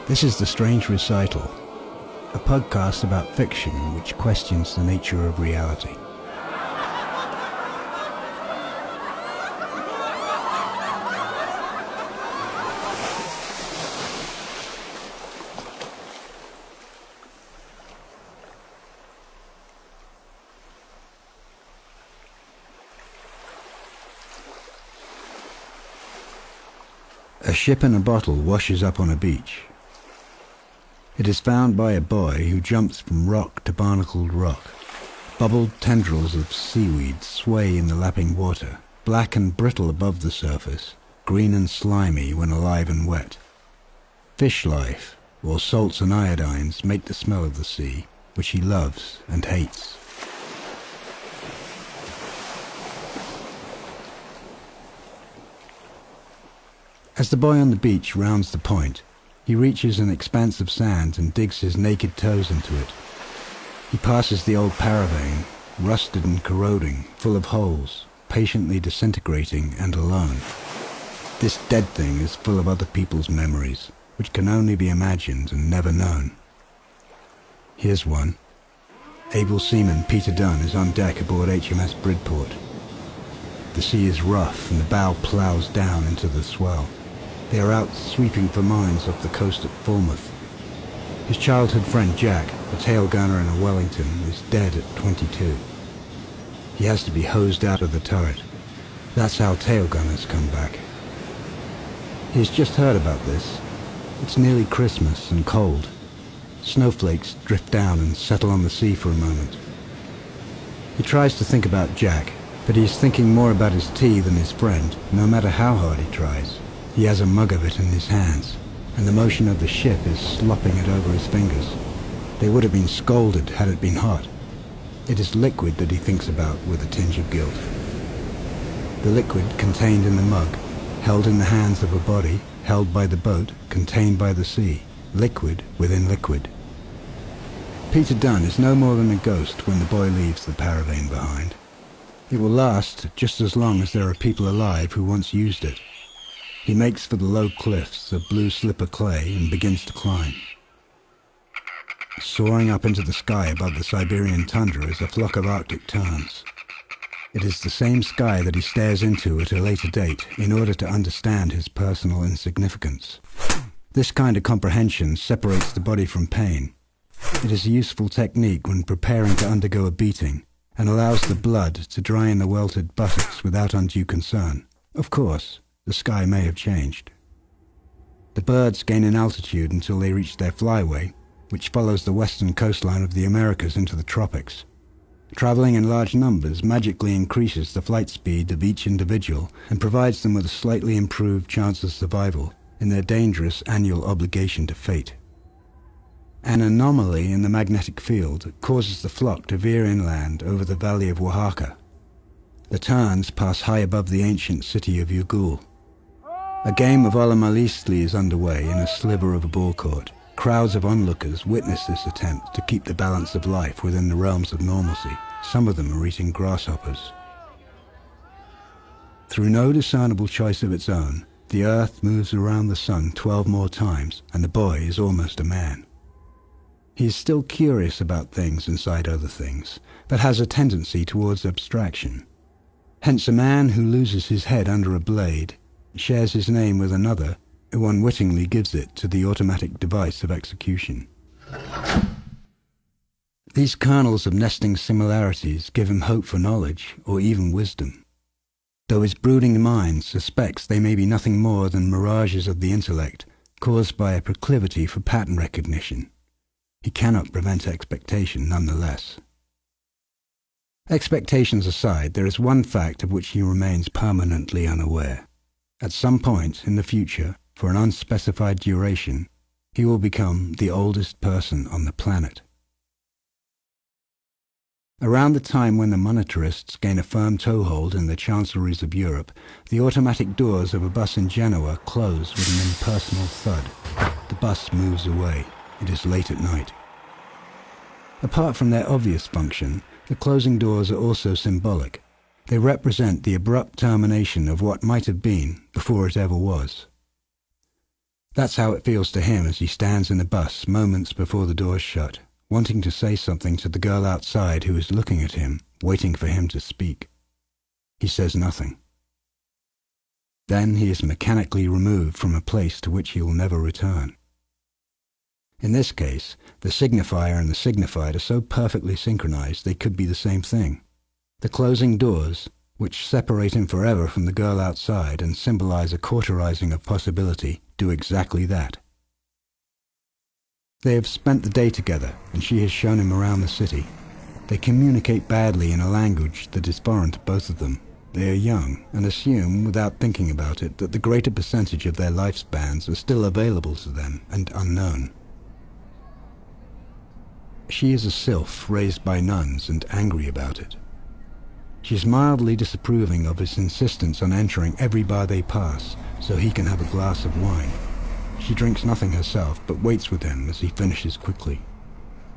This is the Strange Recital, a podcast about fiction which questions the nature of reality. A ship in a bottle washes up on a beach. It is found by a boy who jumps from rock to barnacled rock. Bubbled tendrils of seaweed sway in the lapping water, black and brittle above the surface, green and slimy when alive and wet. Fish life, or salts and iodines, make the smell of the sea, which he loves and hates. As the boy on the beach rounds the point, he reaches an expanse of sand and digs his naked toes into it. He passes the old Paravane, rusted and corroding, full of holes, patiently disintegrating and alone. This dead thing is full of other people's memories, which can only be imagined and never known. Here's one. Able seaman Peter Dunn is on deck aboard HMS Bridport. The sea is rough and the bow ploughs down into the swell. They are out sweeping for mines off the coast at Falmouth. His childhood friend Jack, a tail gunner in a Wellington, is dead at 22. He has to be hosed out of the turret. That's how tail gunners come back. He has just heard about this. It's nearly Christmas and cold. Snowflakes drift down and settle on the sea for a moment. He tries to think about Jack, but he is thinking more about his tea than his friend, no matter how hard he tries. He has a mug of it in his hands, and the motion of the ship is slopping it over his fingers. They would have been scalded had it been hot. It is liquid that he thinks about with a tinge of guilt. The liquid contained in the mug, held in the hands of a body, held by the boat, contained by the sea, liquid within liquid. Peter Dunn is no more than a ghost when the boy leaves the Paravane behind. It will last just as long as there are people alive who once used it. He makes for the low cliffs of blue slipper clay and begins to climb. Soaring up into the sky above the Siberian tundra is a flock of Arctic terns. It is the same sky that he stares into at a later date in order to understand his personal insignificance. This kind of comprehension separates the body from pain. It is a useful technique when preparing to undergo a beating and allows the blood to dry in the welted buttocks without undue concern. Of course, the sky may have changed. The birds gain in altitude until they reach their flyway, which follows the western coastline of the Americas into the tropics. Traveling in large numbers magically increases the flight speed of each individual and provides them with a slightly improved chance of survival in their dangerous annual obligation to fate. An anomaly in the magnetic field causes the flock to veer inland over the valley of Oaxaca. The terns pass high above the ancient city of Ugul. A game of Alamalistli is underway in a sliver of a ball court. Crowds of onlookers witness this attempt to keep the balance of life within the realms of normalcy. Some of them are eating grasshoppers. Through no discernible choice of its own, the earth moves around the sun 12 more times, and the boy is almost a man. He is still curious about things inside other things, but has a tendency towards abstraction. Hence a man who loses his head under a blade shares his name with another who unwittingly gives it to the automatic device of execution. These kernels of nesting similarities give him hope for knowledge or even wisdom, though his brooding mind suspects they may be nothing more than mirages of the intellect caused by a proclivity for pattern recognition. He cannot prevent expectation nonetheless. Expectations aside, there is one fact of which he remains permanently unaware. At some point in the future, for an unspecified duration, he will become the oldest person on the planet. Around the time when the monetarists gain a firm toehold in the chancelleries of Europe, the automatic doors of a bus in Genoa close with an impersonal thud. The bus moves away. It is late at night. Apart from their obvious function, the closing doors are also symbolic. They represent the abrupt termination of what might have been before it ever was. That's how it feels to him as he stands in the bus moments before the doors shut, wanting to say something to the girl outside who is looking at him, waiting for him to speak. He says nothing. Then he is mechanically removed from a place to which he will never return. In this case, the signifier and the signified are so perfectly synchronized they could be the same thing. The closing doors, which separate him forever from the girl outside and symbolize a cauterizing of possibility, do exactly that. They have spent the day together, and she has shown him around the city. They communicate badly in a language that is foreign to both of them. They are young, and assume, without thinking about it, that the greater percentage of their lifespans are still available to them and unknown. She is a sylph raised by nuns and angry about it. She is mildly disapproving of his insistence on entering every bar they pass so he can have a glass of wine. She drinks nothing herself, but waits with him as he finishes quickly.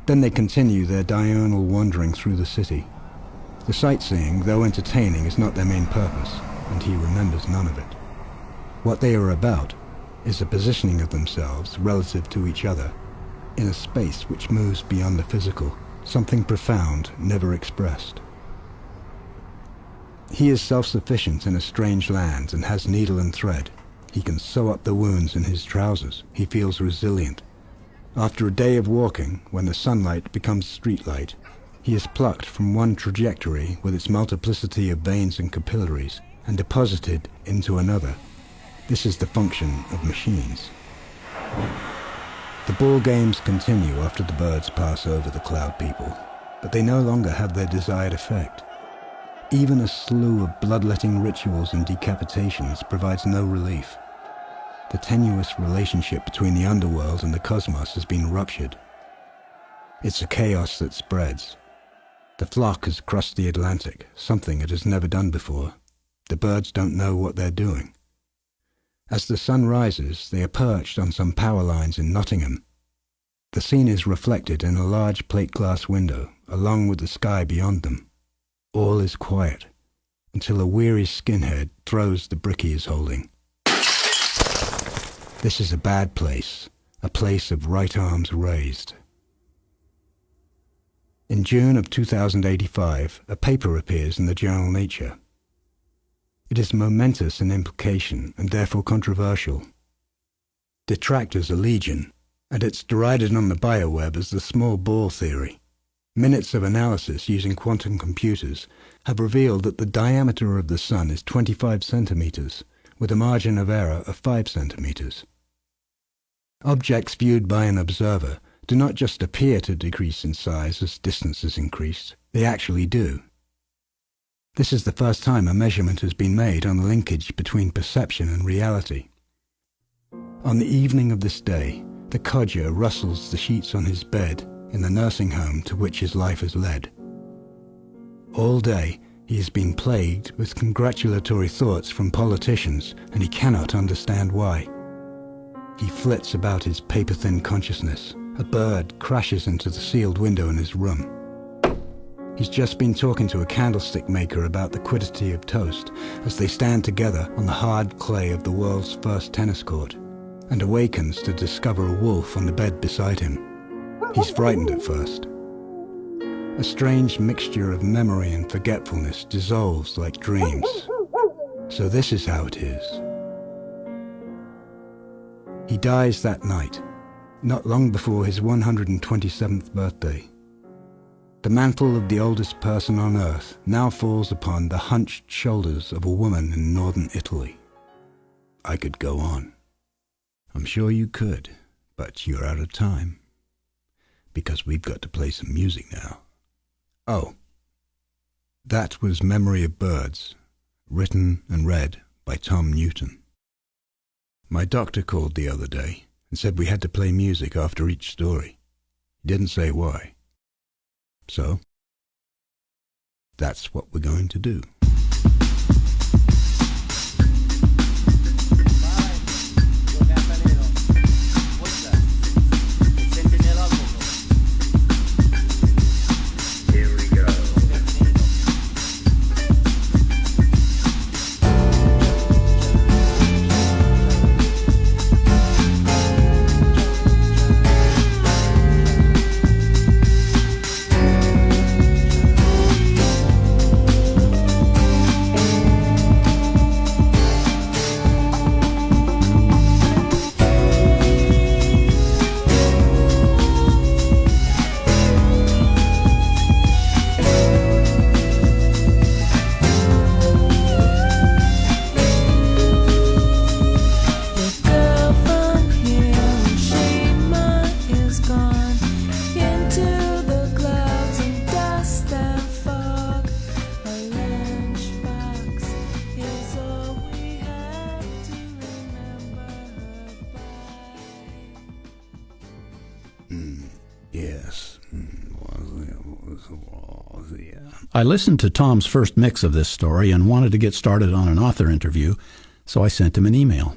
Then they continue their diurnal wandering through the city. The sightseeing, though entertaining, is not their main purpose, and he remembers none of it. What they are about is a positioning of themselves relative to each other, in a space which moves beyond the physical, something profound, never expressed. He is self-sufficient in a strange land and has needle and thread. He can sew up the wounds in his trousers. He feels resilient. After a day of walking, when the sunlight becomes streetlight, he is plucked from one trajectory with its multiplicity of veins and capillaries and deposited into another. This is the function of machines. The ball games continue after the birds pass over the cloud people, but they no longer have their desired effect. Even a slew of bloodletting rituals and decapitations provides no relief. The tenuous relationship between the underworld and the cosmos has been ruptured. It's a chaos that spreads. The flock has crossed the Atlantic, something it has never done before. The birds don't know what they're doing. As the sun rises, they are perched on some power lines in Nottingham. The scene is reflected in a large plate glass window, along with the sky beyond them. All is quiet, until a weary skinhead throws the brick he is holding. This is a bad place, a place of right arms raised. In June of 2085, a paper appears in the journal Nature. It is momentous in implication and therefore controversial. Detractors are legion, and it's derided on the bioweb as the small ball theory. Minutes of analysis using quantum computers have revealed that the diameter of the Sun is 25 centimeters, with a margin of error of 5 centimeters. Objects viewed by an observer do not just appear to decrease in size as distance is increased, they actually do. This is the first time a measurement has been made on the linkage between perception and reality. On the evening of this day, the codger rustles the sheets on his bed in the nursing home to which his life has led. All day, he has been plagued with congratulatory thoughts from politicians, and he cannot understand why. He flits about his paper-thin consciousness. A bird crashes into the sealed window in his room. He's just been talking to a candlestick maker about the quiddity of toast as they stand together on the hard clay of the world's first tennis court, and awakens to discover a wolf on the bed beside him. He's frightened at first. A strange mixture of memory and forgetfulness dissolves like dreams. So this is how it is. He dies that night, not long before his 127th birthday. The mantle of the oldest person on earth now falls upon the hunched shoulders of a woman in northern Italy. I could go on. I'm sure you could, but you're out of time, because we've got to play some music now. Oh, that was Memory of Birds, written and read by Tom Newton. My doctor called the other day and said we had to play music after each story. He didn't say why. So, that's what we're going to do. I listened to Tom's first mix of this story and wanted to get started on an author interview, so I sent him an email.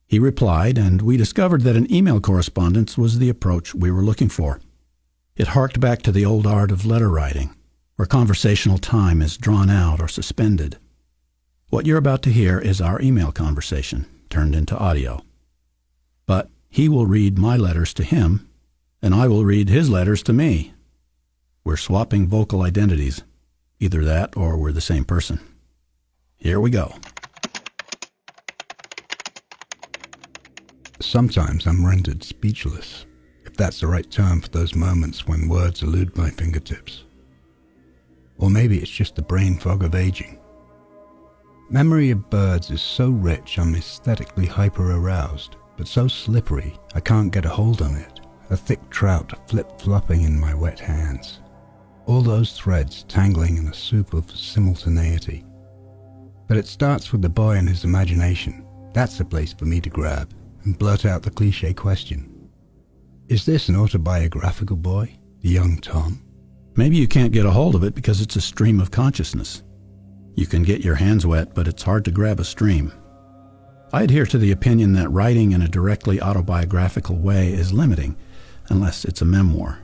He replied, and we discovered that an email correspondence was the approach we were looking for. It harked back to the old art of letter writing, where conversational time is drawn out or suspended. What you're about to hear is our email conversation, turned into audio. But he will read my letters to him, and I will read his letters to me. We're swapping vocal identities. Either that or we're the same person. Here we go. Sometimes I'm rendered speechless, if that's the right term for those moments when words elude my fingertips. Or maybe it's just the brain fog of aging. Memory of birds is so rich I'm aesthetically hyper-aroused, but so slippery I can't get a hold on it, a thick trout flip-flopping in my wet hands. All those threads tangling in a soup of simultaneity. But it starts with the boy and his imagination. That's the place for me to grab and blurt out the cliché question. Is this an autobiographical boy, the young Tom? Maybe you can't get a hold of it because it's a stream of consciousness. You can get your hands wet, but it's hard to grab a stream. I adhere to the opinion that writing in a directly autobiographical way is limiting, unless it's a memoir.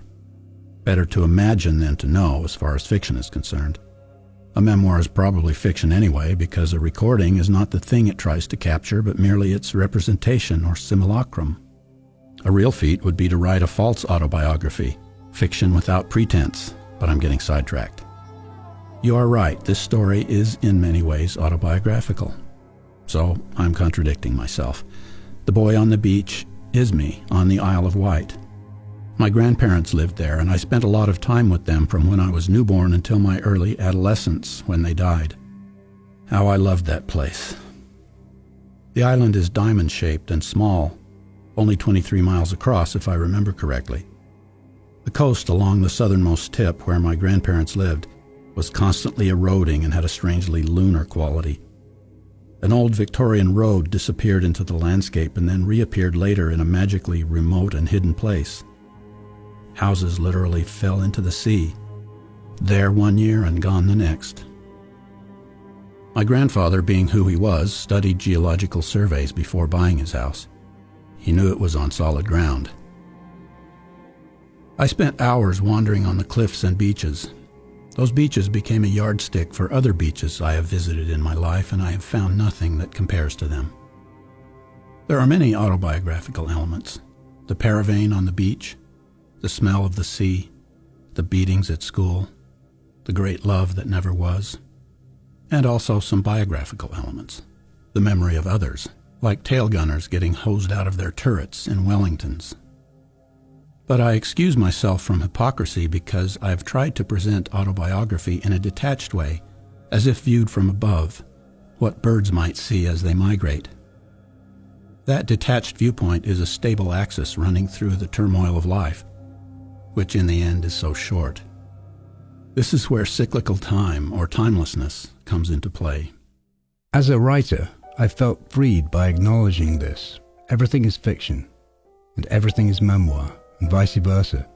Better to imagine than to know as far as fiction is concerned. A memoir is probably fiction anyway, because a recording is not the thing it tries to capture, but merely its representation or simulacrum. A real feat would be to write a false autobiography, fiction without pretense, but I'm getting sidetracked. You are right, this story is in many ways autobiographical. So I'm contradicting myself. The boy on the beach is me on the Isle of Wight. My grandparents lived there, and I spent a lot of time with them from when I was newborn until my early adolescence when they died. How I loved that place. The island is diamond-shaped and small, only 23 miles across if I remember correctly. The coast along the southernmost tip where my grandparents lived was constantly eroding and had a strangely lunar quality. An old Victorian road disappeared into the landscape and then reappeared later in a magically remote and hidden place. Houses literally fell into the sea, there one year and gone the next. My grandfather, being who he was, studied geological surveys before buying his house. He knew it was on solid ground. I spent hours wandering on the cliffs and beaches. Those beaches became a yardstick for other beaches I have visited in my life, and I have found nothing that compares to them. There are many autobiographical elements. The Paravane on the beach, the smell of the sea, the beatings at school, the great love that never was, and also some biographical elements. The memory of others, like tail gunners getting hosed out of their turrets in Wellingtons. But I excuse myself from hypocrisy because I've tried to present autobiography in a detached way, as if viewed from above, what birds might see as they migrate. That detached viewpoint is a stable axis running through the turmoil of life, which in the end is so short. This is where cyclical time, or timelessness, comes into play. As a writer, I felt freed by acknowledging this. Everything is fiction, and everything is memoir, and vice versa.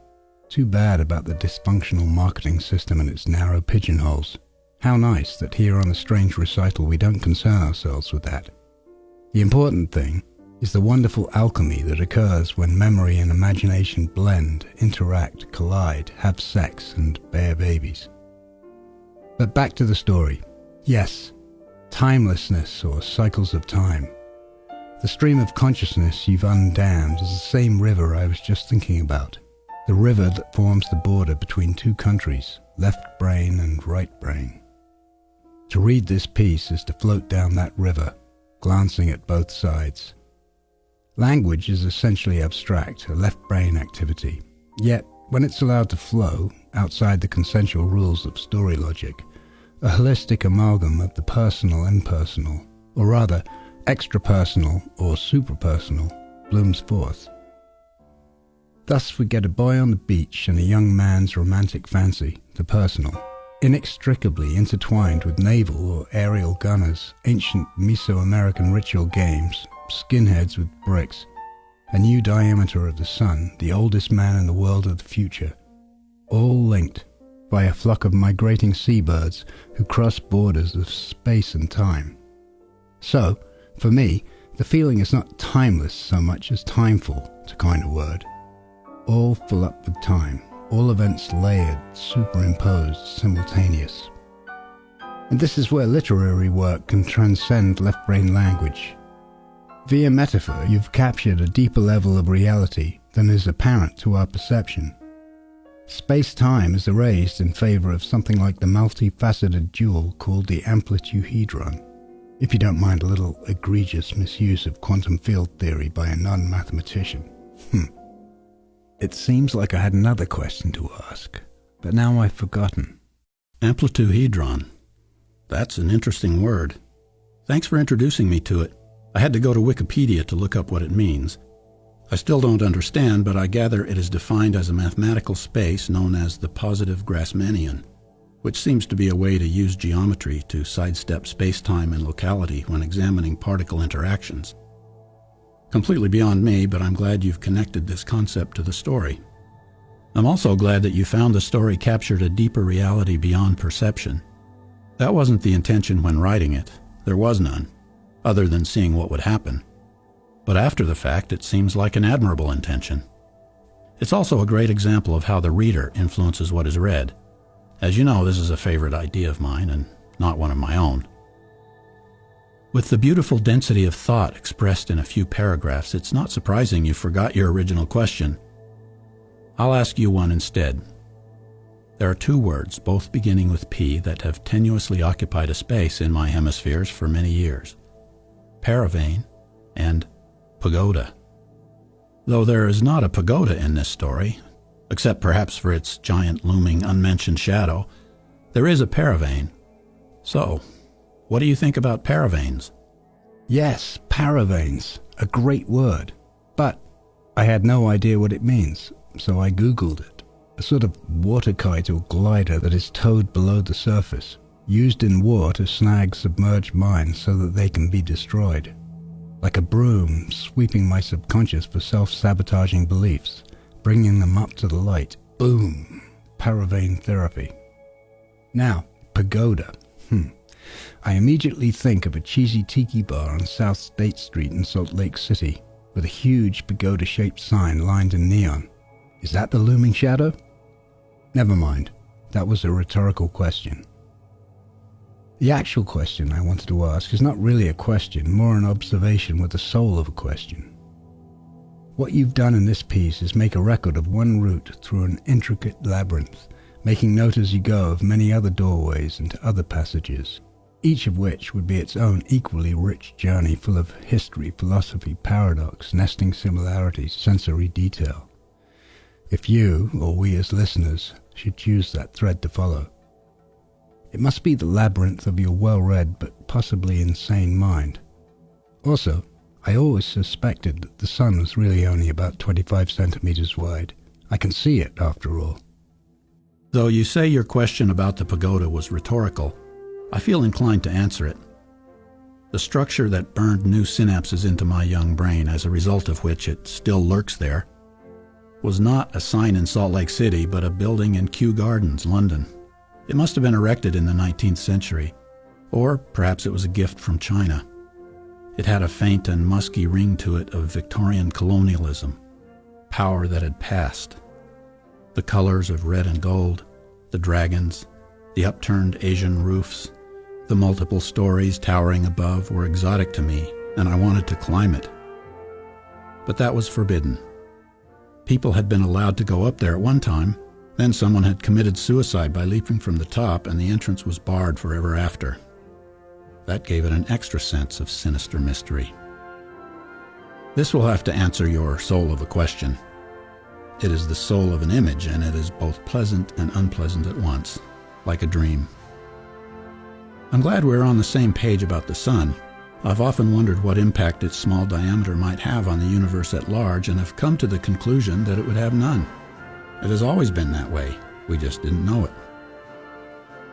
Too bad about the dysfunctional marketing system and its narrow pigeonholes. How nice that here on the Strange Recital we don't concern ourselves with that. The important thing is the wonderful alchemy that occurs when memory and imagination blend, interact, collide, have sex, and bear babies. But back to the story. Yes, timelessness or cycles of time. The stream of consciousness you've undammed is the same river I was just thinking about. The river that forms the border between two countries, left brain and right brain. To read this piece is to float down that river, glancing at both sides. Language is essentially abstract, a left-brain activity. Yet, when it's allowed to flow, outside the consensual rules of story logic, a holistic amalgam of the personal-impersonal, or rather, extrapersonal or suprapersonal, blooms forth. Thus we get a boy on the beach and a young man's romantic fancy, the personal, inextricably intertwined with naval or aerial gunners, ancient Mesoamerican ritual games, skinheads with bricks, a new diameter of the sun, the oldest man in the world of the future, all linked, by a flock of migrating seabirds who cross borders of space and time. So, for me, the feeling is not timeless so much as timeful, to coin a word. All full up with time, all events layered, superimposed, simultaneous. And this is where literary work can transcend left-brain language. Via metaphor, you've captured a deeper level of reality than is apparent to our perception. Space-time is erased in favor of something like the multifaceted jewel called the amplituhedron, if you don't mind a little egregious misuse of quantum field theory by a non-mathematician. It seems like I had another question to ask, but now I've forgotten. Amplituhedron. That's an interesting word. Thanks for introducing me to it. I had to go to Wikipedia to look up what it means. I still don't understand, but I gather it is defined as a mathematical space known as the positive Grassmannian, which seems to be a way to use geometry to sidestep space-time and locality when examining particle interactions. Completely beyond me, but I'm glad you've connected this concept to the story. I'm also glad that you found the story captured a deeper reality beyond perception. That wasn't the intention when writing it. There was none, other than seeing what would happen. But after the fact, it seems like an admirable intention. It's also a great example of how the reader influences what is read. As you know, this is a favorite idea of mine, and not one of my own. With the beautiful density of thought expressed in a few paragraphs, it's not surprising you forgot your original question. I'll ask you one instead. There are two words, both beginning with P, that have tenuously occupied a space in my hemispheres for many years. Paravane and Pagoda. Though there is not a pagoda in this story, except perhaps for its giant looming unmentioned shadow, there is a paravane. So, what do you think about paravanes? Yes, paravanes. A great word. But I had no idea what it means, so I Googled it. A sort of water kite or glider that is towed below the surface, used in war to snag submerged mines so that they can be destroyed. Like a broom sweeping my subconscious for self-sabotaging beliefs, bringing them up to the light. Boom! Paravane therapy. Now, pagoda. I immediately think of a cheesy tiki bar on South State Street in Salt Lake City, with a huge pagoda-shaped sign lined in neon. Is that the looming shadow? Never mind. That was a rhetorical question. The actual question I wanted to ask is not really a question, more an observation with the soul of a question. What you've done in this piece is make a record of one route through an intricate labyrinth, making note as you go of many other doorways into other passages, each of which would be its own equally rich journey full of history, philosophy, paradox, nesting similarities, sensory detail. If you, or we as listeners, should choose that thread to follow. It must be the labyrinth of your well-read but possibly insane mind. Also, I always suspected that the sun was really only about 25 centimeters wide. I can see it, after all. Though you say your question about the pagoda was rhetorical, I feel inclined to answer it. The structure that burned new synapses into my young brain, as a result of which it still lurks there, was not a sign in Salt Lake City, but a building in Kew Gardens, London. It must have been erected in the 19th century, or perhaps it was a gift from China. It had a faint and musky ring to it of Victorian colonialism, power that had passed. The colors of red and gold, the dragons, the upturned Asian roofs, the multiple stories towering above were exotic to me, and I wanted to climb it. But that was forbidden. People had been allowed to go up there at one time, then someone had committed suicide by leaping from the top, and the entrance was barred forever after. That gave it an extra sense of sinister mystery. This will have to answer your soul of a question. It is the soul of an image, and it is both pleasant and unpleasant at once, like a dream. I'm glad we're on the same page about the sun. I've often wondered what impact its small diameter might have on the universe at large, and have come to the conclusion that it would have none. It has always been that way. We just didn't know it.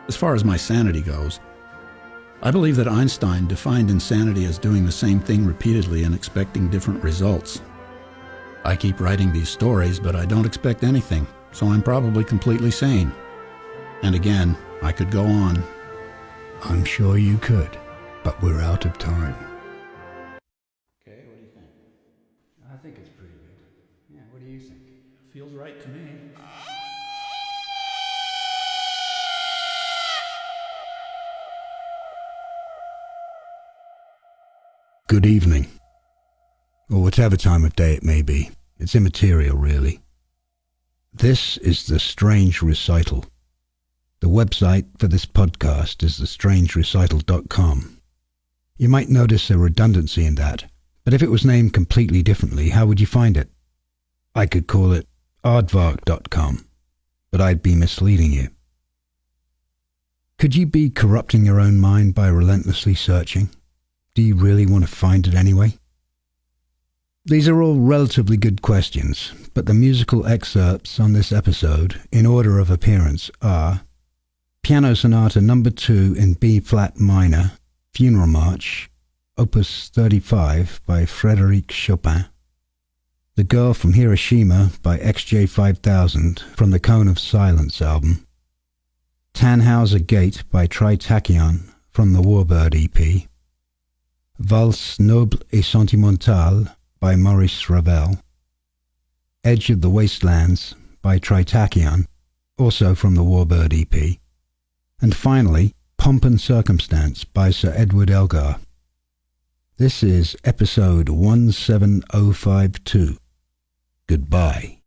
As far as my sanity goes, I believe that Einstein defined insanity as doing the same thing repeatedly and expecting different results. I keep writing these stories, but I don't expect anything, so I'm probably completely sane. And again, I could go on. I'm sure you could, but we're out of time. Okay, what do you think? I think it's pretty good. Yeah, what do you think? Feels right to me. Good evening. Or whatever time of day it may be. It's immaterial, really. This is the Strange Recital. The website for this podcast is thestrangerecital.com. You might notice a redundancy in that, but if it was named completely differently, how would you find it? I could call it aardvark.com, but I'd be misleading you. Could you be corrupting your own mind by relentlessly searching? Do you really want to find it anyway? These are all relatively good questions, but the musical excerpts on this episode, in order of appearance, are Piano Sonata No. 2 in B-flat minor, Funeral March, Opus 35 by Frédéric Chopin, The Girl from Hiroshima by XJ5000 from the Cone of Silence album, Tannhauser Gate by Tritachyon from the Warbird EP, Valse Noble et Sentimentale by Maurice Ravel, Edge of the Wastelands by Tritachyon, also from the Warbird EP, and finally, Pomp and Circumstance by Sir Edward Elgar. This is episode 17052. Goodbye.